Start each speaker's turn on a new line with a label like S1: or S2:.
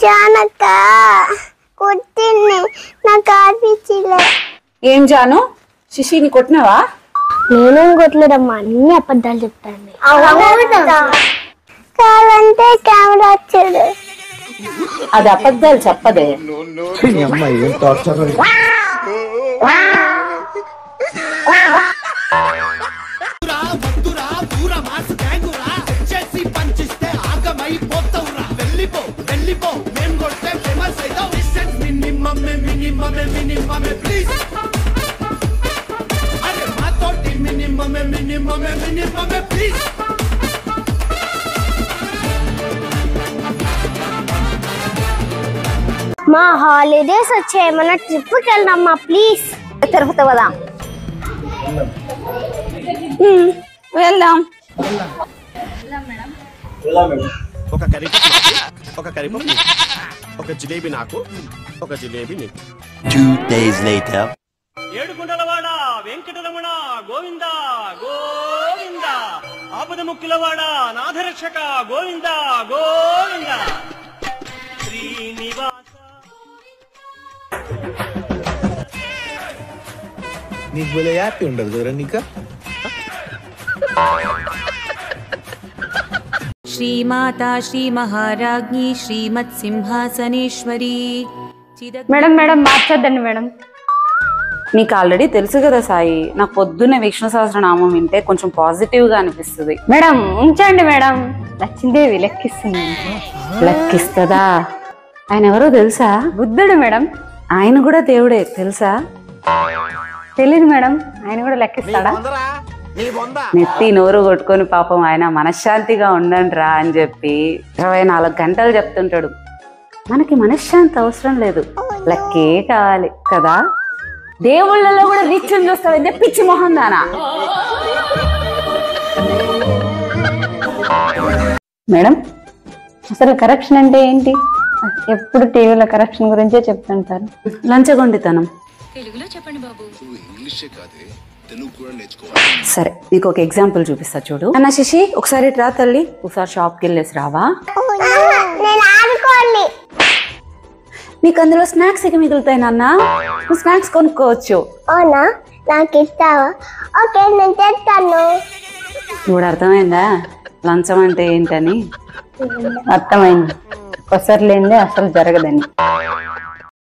S1: జానక కొట్టింది నాకు ఆడిపించలే.
S2: ఏం జాను శిశిని కొట్టినావా?
S1: నేనేం కొట్టలేదమ్మా, అన్ని అబద్ధాలు చెప్తాను. కావాలంటే కెమెరా వచ్చాడు.
S2: అది అబద్ధాలు చెప్పదే.
S1: మా హాలిడేస్ వచ్చాయి, మన ట్రిప్కి వెళ్దామా ప్లీజ్?
S2: తిరుపతి పోదాం. వెళ్దాం.
S3: ఒక కరిపప్పు ఒక జిలేబీ నాకు, ఒక జిలేబీ నీకు.
S4: 2 days later.
S5: ఏడుకొండలవాడ వెంకటరమణ గోవింద గోవింద, ఆపద ముక్కులవాడ నాథరక్షక గోవింద గోవింద, శ్రీనివాస.
S6: నీకు భలే హ్యాపీ ఉండదు కదరా నీకు?
S7: శ్రీమాతా శ్రీ మహారాజ్ఞి శ్రీమత్ సింహాసనేశ్వరి.
S8: మేడం మేడం మార్చొద్దండి మేడం.
S2: నీకు ఆల్రెడీ తెలుసు కదా సాయి, నాకు పొద్దున్నే విష్ణు సహస్రనామం వింటే కొంచెం పాజిటివ్ గా అనిపిస్తుంది.
S8: మేడం ఉంచండి మేడం, లక్ష్మీదేవి లెక్కిస్తుంది.
S2: లెక్కిస్తుందా? ఆయన ఎవరో తెలుసా?
S8: బుద్ధుడు మేడం.
S2: ఆయన కూడా దేవుడే తెలుసా?
S8: తెలీదు మేడం, ఆయన కూడా లెక్కిస్తాడా?
S2: నెత్తి నోరు కొట్టుకొని పాపం ఆయన మనశ్శాంతిగా ఉండండి రా అని చెప్పి 24 గంటలు చెప్తుంటాడు. మనకి మనశ్శాంతి అవసరం లేదు, లక్కే కావాలి కదా. దేవుళ్ళలో కూడా రీచ్ని చూస్తాడంటే పిచ్చి మొహం దానా.
S8: మేడం అసలు కరప్షన్ అంటే ఏంటి? ఎప్పుడు టీవీలో కరప్షన్ గురించే చెప్తుంటారు.
S2: లంచగొండితనం.
S7: తెలుగులో చెప్పండి బాబు.
S2: సరే నీకు ఒక ఎగ్జాంపుల్ చూపిస్తా చూడు. అన్న శశి ఒకసారి రా తల్లి, ఒకసారి షాప్కి వెళ్ళేసి రావా? నీకు అందులో స్నాక్స్ ఇక మిగులుతాయి నాన్న, నువ్వు స్నాక్స్ కొనుక్కోవచ్చు.
S1: అవునా, నాకు ఇస్తావా? ఓకే నేను చేస్తాను.
S2: ఇప్పుడు అర్థమైందా లంచం అంటే ఏంటని?
S8: అర్థమైంది, ఒక్కసారి లేనిదే అసలు జరగదండి.